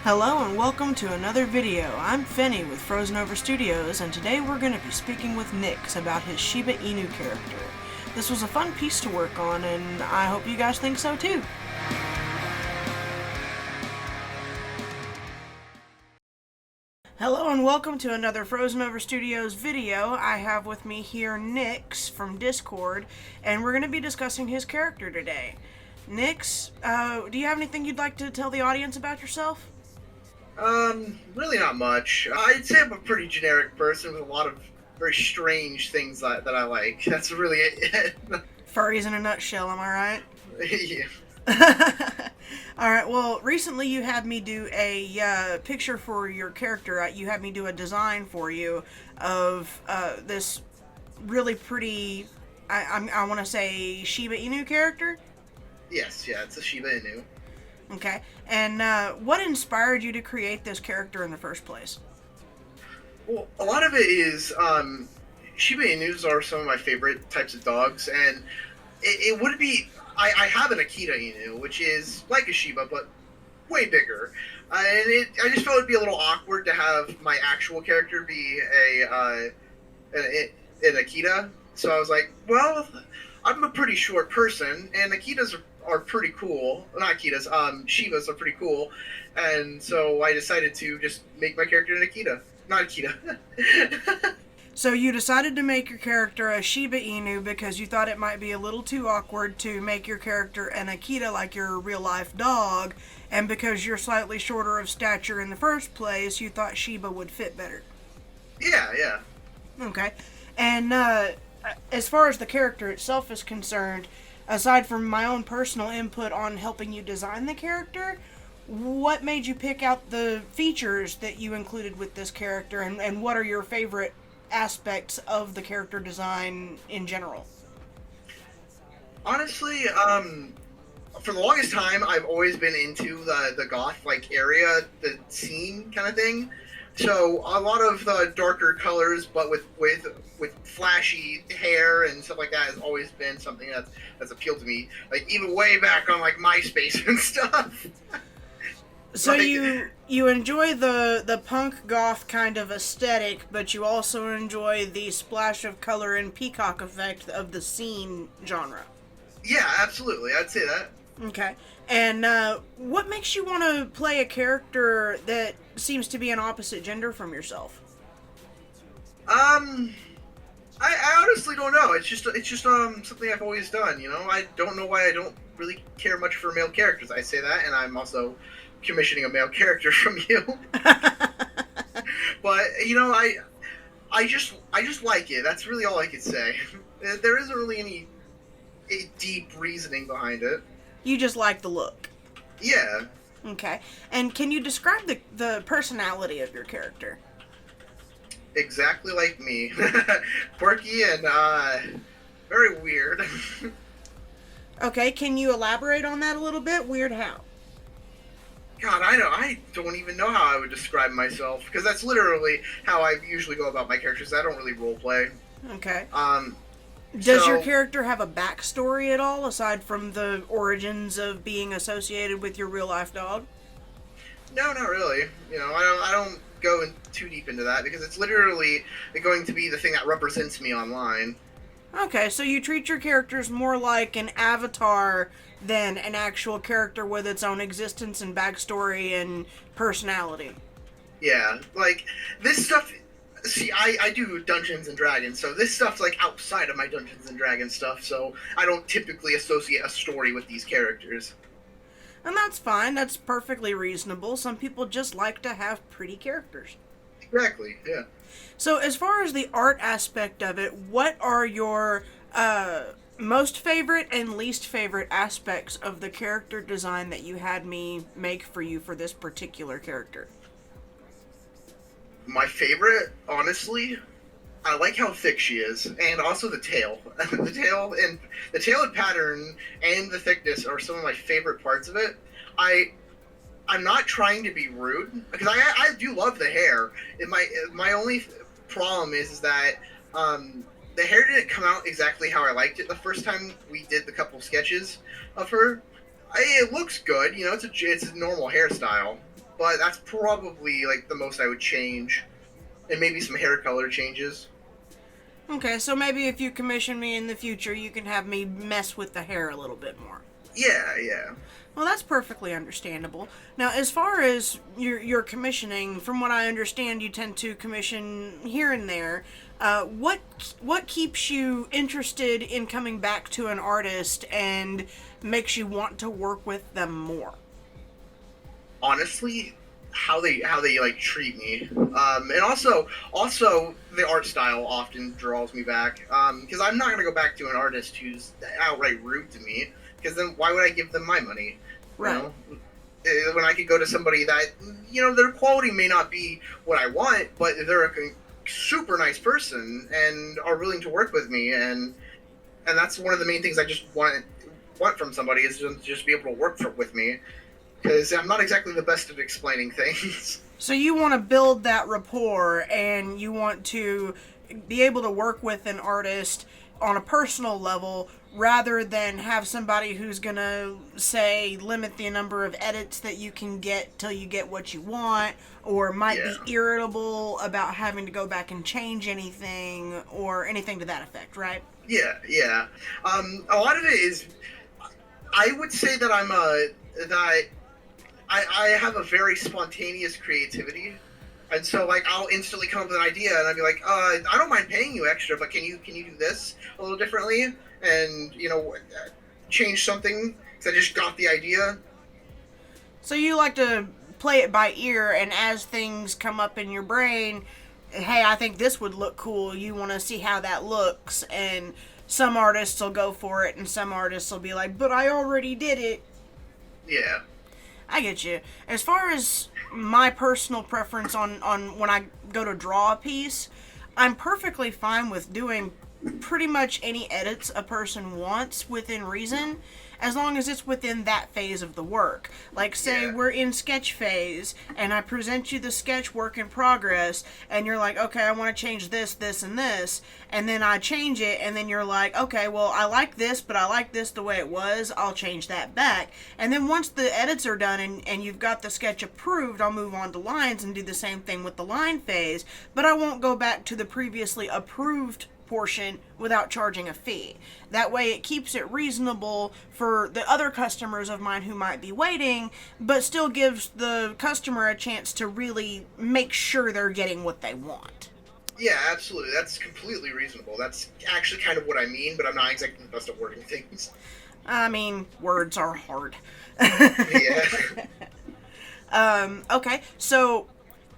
Hello and welcome to another video. I'm Fenny with Frozen Over Studios, and today we're going to be speaking with Nix about his Shiba Inu character. This was a fun piece to work on, and I hope you guys think so too. Hello and welcome to another Frozen Over Studios video. I have with me here Nix from Discord, and we're going to be discussing his character today. Nix, do you have anything you'd like to tell the audience about yourself? Really not much. I'd say I'm a pretty generic person with a lot of very strange things that I like. That's really it. Furries in a nutshell, am I right? Yeah. Alright, well, recently you had me do a picture for your character. You had me do a design for you of this really pretty, I want to say, Shiba Inu character? Yes, yeah, it's a Shiba Inu. Okay, and what inspired you to create this character in the first place? Well, a lot of it is, Shiba Inus are some of my favorite types of dogs, and it would be, I have an Akita Inu, which is like a Shiba, but way bigger. I just felt it'd be a little awkward to have my actual character be an Akita, so I was like, well, I'm a pretty short person, and Akitas are pretty cool. Not Akitas, Shivas are pretty cool. And so I decided to just make my character an Akita. Not Akita. So you decided to make your character a Shiba Inu because you thought it might be a little too awkward to make your character an Akita like your real-life dog, and because you're slightly shorter of stature in the first place, you thought Shiba would fit better. Yeah. Okay. And as far as the character itself is concerned, aside from my own personal input on helping you design the character, what made you pick out the features that you included with this character, and what are your favorite aspects of the character design in general? Honestly, for the longest time, I've always been into the goth like area, the scene kind of thing. So a lot of the darker colors, but with flashy hair and stuff like that, has always been something that's appealed to me. Like even way back on like MySpace and stuff. So Like, you enjoy the punk goth kind of aesthetic, but you also enjoy the splash of color and peacock effect of the scene genre. yeah, absolutely, I'd say that. Okay. And what makes you want to play a character that seems to be an opposite gender from yourself? I honestly don't know. It's just something I've always done. You know, I don't know why I don't really care much for male characters. I say that, and I'm also commissioning a male character from you. But you know, I just like it. That's really all I could say. There isn't really any deep reasoning behind it. You just like the look. Yeah. Okay. And can you describe the personality of your character? Exactly like me. Quirky and very weird. Okay, can you elaborate on that a little bit? Weird how? God, I don't even know how I would describe myself, because that's literally how I usually go about my characters. I don't really roleplay. Okay. Um, Does your so character have a backstory at all, aside from the origins of being associated with your real-life dog? no, not really. You know, I don't go in too deep into that because it's literally going to be the thing that represents me online. Okay, so you treat your characters more like an avatar than an actual character with its own existence and backstory and personality. Yeah, like this stuff. See, I do Dungeons and Dragons, so this stuff's like outside of my Dungeons and Dragons stuff. So I don't typically associate a story with these characters. And that's fine, that's perfectly reasonable. Some people just like to have pretty characters. Exactly. Yeah. So, as far as the art aspect of it, what are your most favorite and least favorite aspects of the character design that you had me make for you for this particular character? My favorite, honestly, I like how thick she is, and also the tail. The tail and pattern and the thickness are some of my favorite parts of it. I'm not trying to be rude because I do love the hair. My only problem is that the hair didn't come out exactly how I liked it the first time we did the couple sketches of her. It looks good, you know. It's a normal hairstyle, but that's probably like the most I would change, and maybe some hair color changes. Okay, so maybe if you commission me in the future, you can have me mess with the hair a little bit more. Yeah, yeah. Well, that's perfectly understandable. Now, as far as your commissioning, from what I understand, you tend to commission here and there. What keeps you interested in coming back to an artist and makes you want to work with them more? Honestly, how they like treat me, and also the art style often draws me back. Because I'm not gonna go back to an artist who's outright rude to me. Because then why would I give them my money? Right. You know? When I could go to somebody that, their quality may not be what I want, but they're a super nice person and are willing to work with me, and that's one of the main things I just want from somebody is to just be able to work with me, because I'm not exactly the best at explaining things. So you want to build that rapport, and you want to be able to work with an artist on a personal level rather than have somebody who's gonna say limit the number of edits that you can get till you get what you want, or might be irritable about having to go back and change anything or anything to that effect, right? Yeah. A lot of it is, I would say that I have a very spontaneous creativity. And so, like, I'll instantly come up with an idea, and I'll be like, I don't mind paying you extra, but can you do this a little differently? And, change something, because I just got the idea. So you like to play it by ear, and as things come up in your brain, hey, I think this would look cool, you want to see how that looks, and some artists will go for it, and some artists will be like, but I already did it. Yeah. I get you. As far as my personal preference on when I go to draw a piece, I'm perfectly fine with doing pretty much any edits a person wants within reason, as long as it's within that phase of the work. Like, say we're in sketch phase, and I present you the sketch work in progress, and you're like, okay, I want to change this, this, and this, and then I change it, and then you're like, okay, well, I like this, but I like this the way it was, I'll change that back. And then once the edits are done, and you've got the sketch approved, I'll move on to lines and do the same thing with the line phase, but I won't go back to the previously approved portion without charging a fee. That way it keeps it reasonable for the other customers of mine who might be waiting, but still gives the customer a chance to really make sure they're getting what they want. Yeah, absolutely. That's completely reasonable. That's actually kind of what I mean, but I'm not exactly the best at wording things. I mean, words are hard. Yeah. Okay, so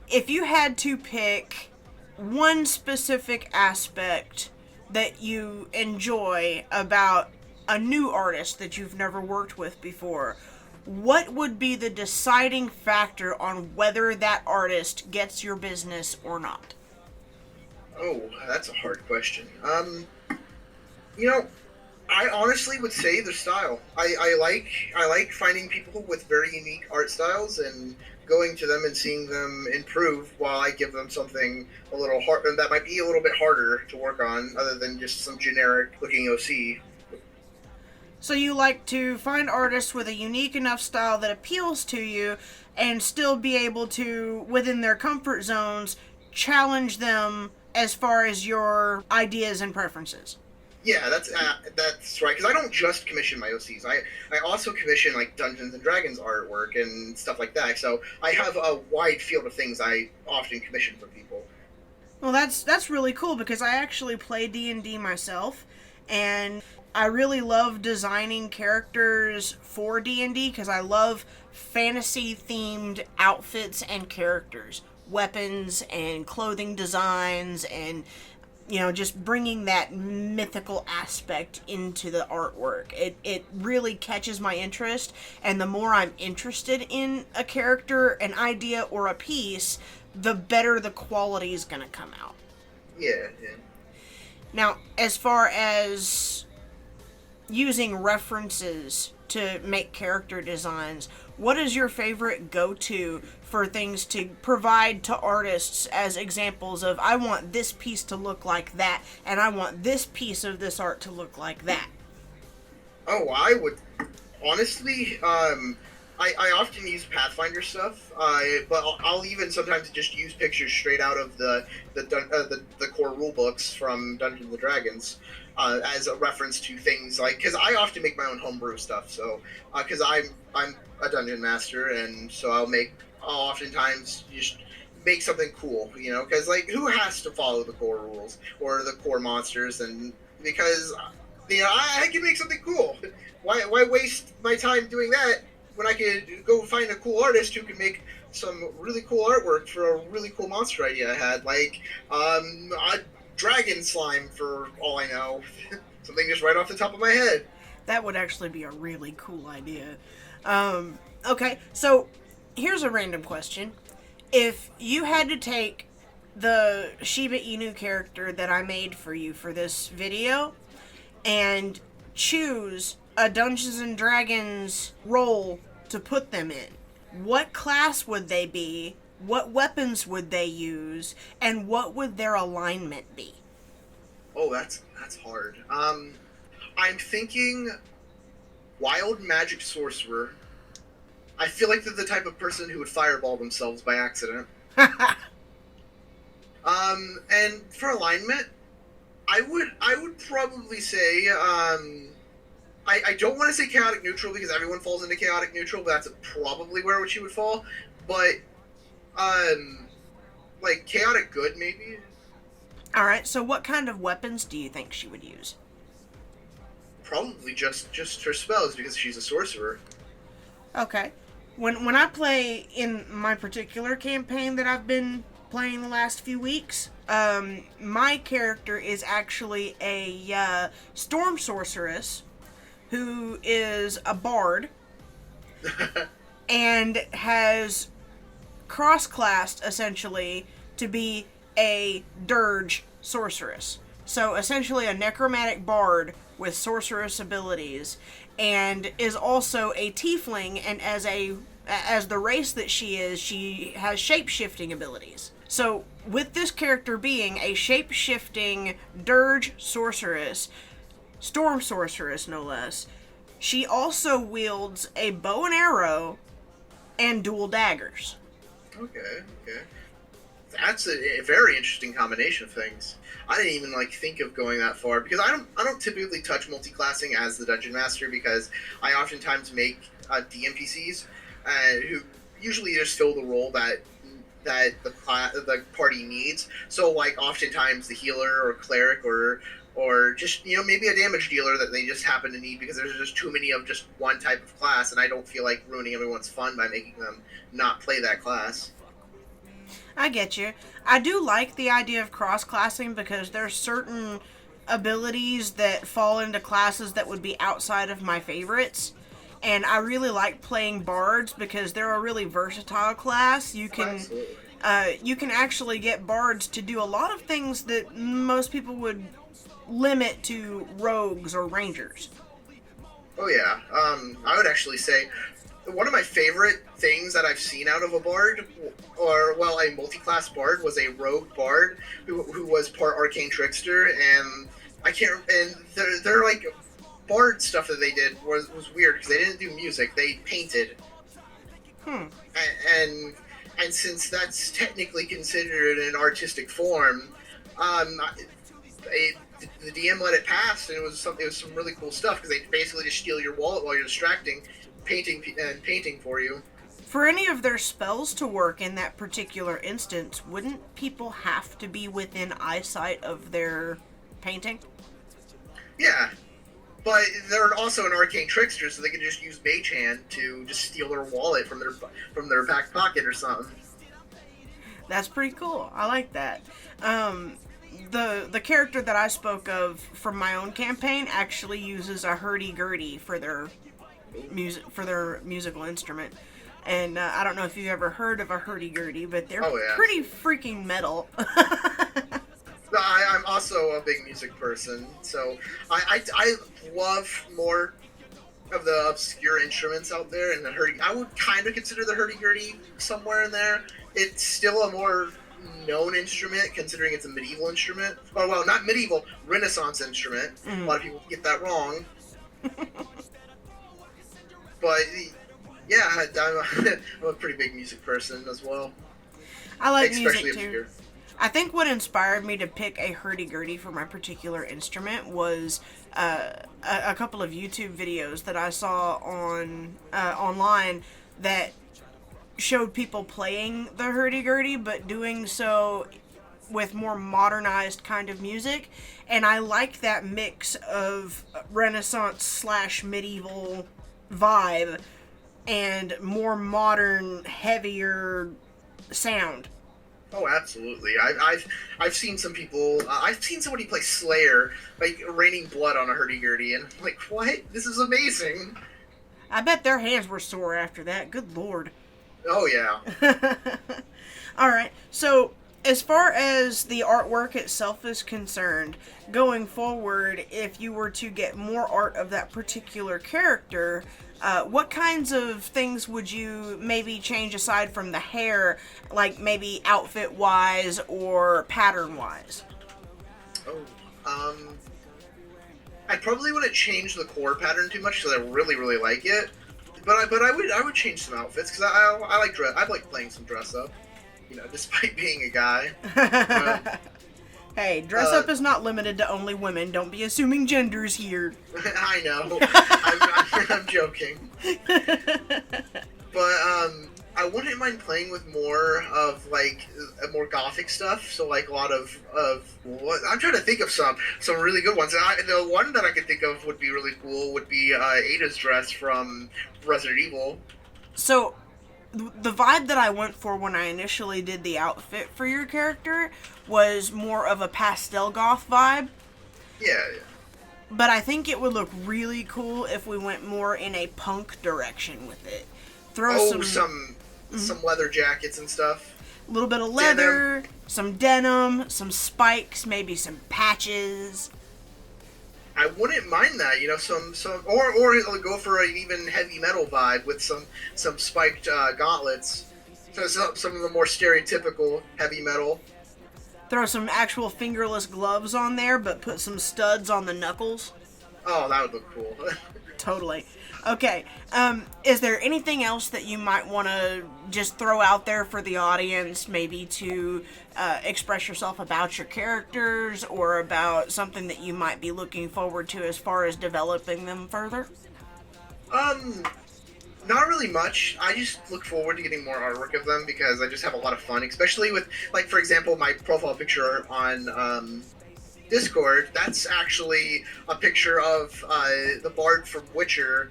if you had to pick one specific aspect that you enjoy about a new artist that you've never worked with before, what would be the deciding factor on whether that artist gets your business or not? Oh, that's a hard question. I honestly would say the style. I like finding people with very unique art styles and going to them and seeing them improve while I give them something a little hard that might be a little bit harder to work on, other than just some generic looking OC. So you like to find artists with a unique enough style that appeals to you and still be able to, within their comfort zones, challenge them as far as your ideas and preferences. Yeah, that's right. Because I don't just commission my OCs. I also commission like Dungeons and Dragons artwork and stuff like that. So I have a wide field of things I often commission for people. Well, that's really cool, because I actually play D&D myself, and I really love designing characters for D&D because I love fantasy-themed outfits and characters, weapons and clothing designs, and just bringing that mythical aspect into the artwork. It really catches my interest, and the more I'm interested in a character, an idea, or a piece, the better the quality is going to come out. Yeah. Now, as far as using references to make character designs, what is your favorite go-to for things to provide to artists as examples of, I want this piece to look like that, and I want this piece of this art to look like that? Oh, I would honestly, I often use Pathfinder stuff, but I'll even sometimes just use pictures straight out of the core rule books from Dungeons and Dragons as a reference to things like, because I often make my own homebrew stuff. So because I'm a dungeon master, and so I'll oftentimes just make something cool, because like who has to follow the core rules or the core monsters, and because I can make something cool. Why waste my time doing that when I could go find a cool artist who can make some really cool artwork for a really cool monster idea I had, like a dragon slime for all I know. Something just right off the top of my head. That would actually be a really cool idea. Okay, so here's a random question. If you had to take the Shiba Inu character that I made for you for this video and choose a Dungeons and Dragons role to put them in, what class would they be? What weapons would they use? And what would their alignment be? Oh, that's hard. I'm thinking wild magic sorcerer. I feel like they're the type of person who would fireball themselves by accident. And for alignment, I would probably say I don't want to say chaotic neutral because everyone falls into chaotic neutral, but that's probably where she would fall. But like chaotic good maybe. All right. So what kind of weapons do you think she would use? Probably just her spells because she's a sorcerer. Okay. When I play in my particular campaign that I've been playing the last few weeks, my character is actually a storm sorceress who is a bard and has cross-classed essentially to be a dirge sorceress. So essentially a necromantic bard with sorceress abilities, and is also a tiefling, and as the race that she is, she has shape-shifting abilities. So with this character being a shape-shifting dirge sorceress, storm sorceress no less, she also wields a bow and arrow and dual daggers. Okay. That's a very interesting combination of things. I didn't even think of going that far because I don't typically touch multi-classing as the dungeon master because I oftentimes make DMPCs who usually just fill the role that the party needs. So oftentimes the healer or cleric or just maybe a damage dealer that they just happen to need because there's just too many of just one type of class, and I don't feel like ruining everyone's fun by making them not play that class. I get you. I do like the idea of cross-classing because there's certain abilities that fall into classes that would be outside of my favorites. And I really like playing bards because they're a really versatile class. You can actually get bards to do a lot of things that most people would limit to rogues or rangers. Oh yeah. I would actually say one of my favorite things that I've seen out of a bard, a multi-class bard, was a rogue bard who was part arcane trickster, and their bard stuff that they did was weird because they didn't do music, they painted. And since that's technically considered an artistic form, the DM let it pass, and it was some really cool stuff because they basically just steal your wallet while you're distracting, painting for you. For any of their spells to work in that particular instance, wouldn't people have to be within eyesight of their painting? Yeah, but they're also an arcane trickster, so they can just use Mage Hand to just steal their wallet from their back pocket or something. That's pretty cool. I like that. The character that I spoke of from my own campaign actually uses a hurdy-gurdy for their musical instrument. And I don't know if you've ever heard of a hurdy-gurdy, but they're pretty freaking metal. I'm also a big music person, so I love more of the obscure instruments out there, and I would kind of consider the hurdy-gurdy somewhere in there. It's still a more known instrument, considering it's a medieval instrument. Oh, well, not medieval, Renaissance instrument. A lot of people get that wrong. But Yeah, I'm a pretty big music person as well, I like especially music too. obscure. I think what inspired me to pick a hurdy-gurdy for my particular instrument was a couple of YouTube videos that I saw on online that showed people playing the hurdy-gurdy, but doing so with more modernized kind of music, and I like that mix of Renaissance slash medieval vibe and more modern, heavier sound. Oh, absolutely. I've seen some people. I've seen somebody play Slayer, like raining blood on a hurdy-gurdy, and I'm like, what? This is amazing. I bet their hands were sore after that. Good lord. Oh yeah. All right. So, as far as the artwork itself is concerned, going forward, if you were to get more art of that particular character, what kinds of things would you maybe change aside from the hair, like maybe outfit wise or pattern wise? Oh, I probably wouldn't change the core pattern too much because I really really like it. But I would change some outfits because I like dress. I like playing some dress up. You know, despite being a guy. Hey, dress up is not limited to only women. Don't be assuming genders here. I know. I'm joking. But I wouldn't mind playing with more of like more gothic stuff. So like a lot of what I'm trying to think of some really good ones. The one that I could think of would be really cool would be Ada's dress from Resident Evil. So, the vibe that I went for when I initially did the outfit for your character was more of a pastel goth vibe. Yeah. But I think it would look really cool if we went more in a punk direction with it. Throw some leather jackets and stuff. A little bit of leather, some denim, some spikes, maybe some patches. I wouldn't mind that, you know, or go for an even heavy metal vibe with some spiked gauntlets. So some of the more stereotypical heavy metal. Throw some actual fingerless gloves on there, but put some studs on the knuckles. Oh, that would look cool. Totally. Okay, is there anything else that you might want to just throw out there for the audience, maybe to express yourself about your characters, or about something that you might be looking forward to as far as developing them further? Not really much. I just look forward to getting more artwork of them because I just have a lot of fun, especially with, like, for example, my profile picture on Discord. That's actually a picture of the bard from Witcher,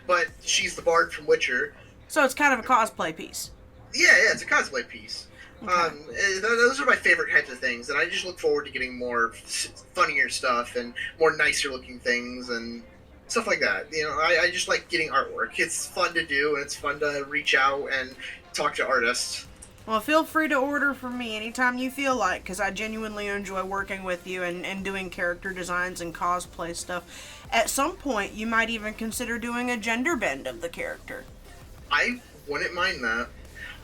but she's the bard from Witcher. So it's kind of a cosplay piece. Yeah, it's a cosplay piece. Okay. Those are my favorite types of things, and I just look forward to getting more funnier stuff and more nicer looking things and stuff like that. You know, I just like getting artwork. It's fun to do, and it's fun to reach out and talk to artists. Well, feel free to order from me anytime you feel like, because I genuinely enjoy working with you and doing character designs and cosplay stuff. At some point, you might even consider doing a gender bend of the character. I wouldn't mind that,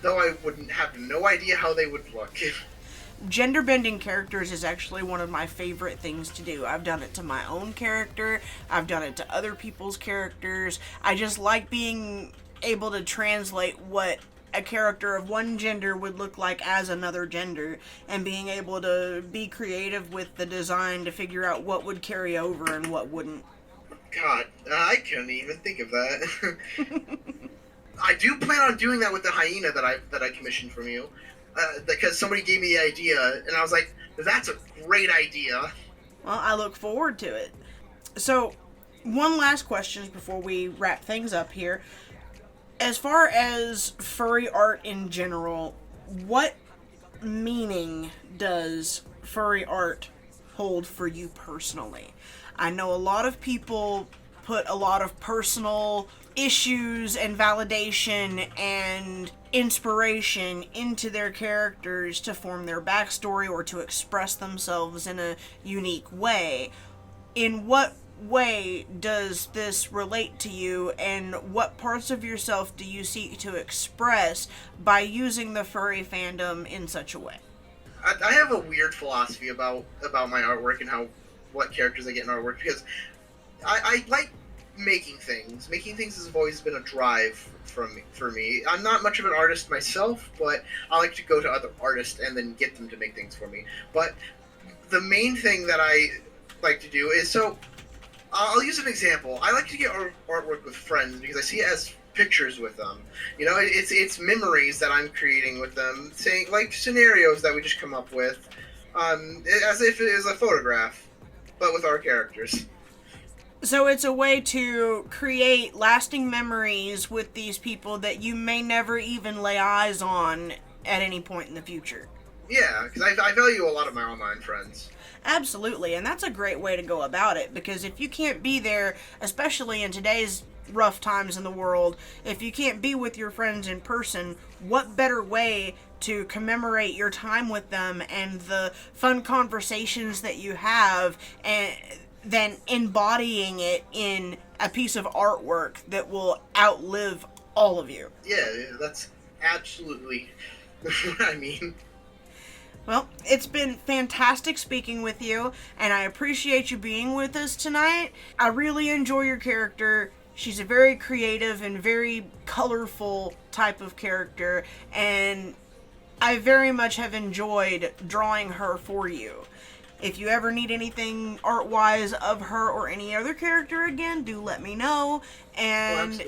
though I wouldn't have no idea how they would look. Gender bending characters is actually one of my favorite things to do. I've done it to my own character. I've done it to other people's characters. I just like being able to translate what a character of one gender would look like as another gender, and being able to be creative with the design to figure out what would carry over and what wouldn't. God, I couldn't even think of that. I do plan on doing that with the hyena that I commissioned from you. Because somebody gave me the idea, and I was like, that's a great idea. Well, I look forward to it. So, one last question before we wrap things up here. As far as furry art in general, what meaning does furry art hold for you personally? I know a lot of people put a lot of personal issues and validation and inspiration into their characters to form their backstory or to express themselves in a unique way. In what way does this relate to you, and what parts of yourself do you seek to express by using the furry fandom in such a way? I have a weird philosophy about my artwork and what characters I get in artwork, because I like making things. Making things has always been a drive for me. I'm not much of an artist myself, but I like to go to other artists and then get them to make things for me. But the main thing that I like to do is, so I'll use an example. I like to get artwork with friends because I see it as pictures with them. You know, it's memories that I'm creating with them, saying like scenarios that we just come up with, as if it is a photograph, but with our characters. So it's a way to create lasting memories with these people that you may never even lay eyes on at any point in the future. Yeah, because I value a lot of my online friends. Absolutely, and that's a great way to go about it, because if you can't be there, especially in today's rough times in the world, if you can't be with your friends in person, what better way to commemorate your time with them and the fun conversations that you have and than embodying it in a piece of artwork that will outlive all of you. Yeah, that's absolutely what I mean. Well, it's been fantastic speaking with you, and I appreciate you being with us tonight. I really enjoy your character. She's a very creative and very colorful type of character, and I very much have enjoyed drawing her for you. If you ever need anything art-wise of her or any other character again, do let me know. And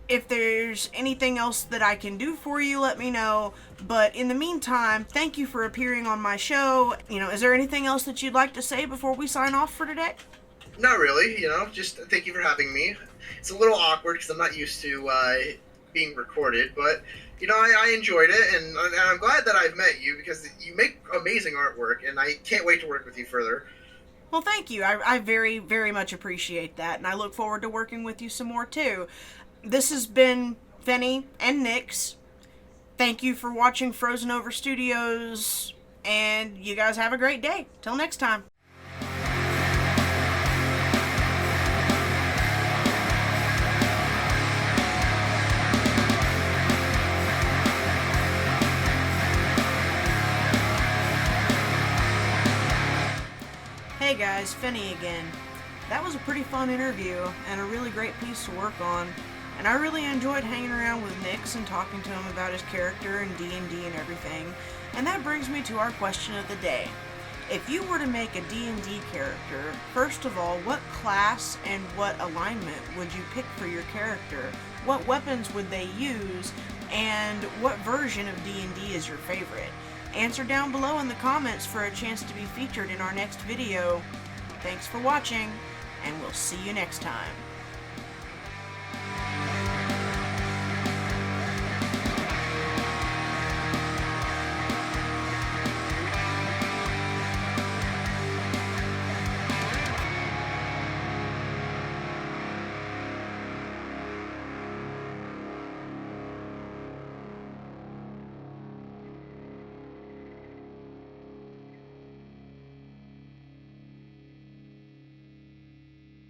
if there's anything else that I can do for you, let me know. But in the meantime, thank you for appearing on my show. You know, is there anything else that you'd like to say before we sign off for today? Not really, you know, just thank you for having me. It's a little awkward because I'm not used to being recorded, but, you know, I enjoyed it, and I'm glad that I've met you because you make amazing artwork, and I can't wait to work with you further. Well, thank you. I very, very much appreciate that, and I look forward to working with you some more, too. This has been Fenny and Nyx. Thank you for watching Frozen Over Studios, and you guys have a great day. Till next time. Hey guys, Fenny again. That was a pretty fun interview and a really great piece to work on, and I really enjoyed hanging around with Nyx and talking to him about his character and D&D and everything. And that brings me to our question of the day. If you were to make a D&D character, first of all, what class and what alignment would you pick for your character? What weapons would they use? And what version of D&D is your favorite? Answer down below in the comments for a chance to be featured in our next video. Thanks for watching, and we'll see you next time.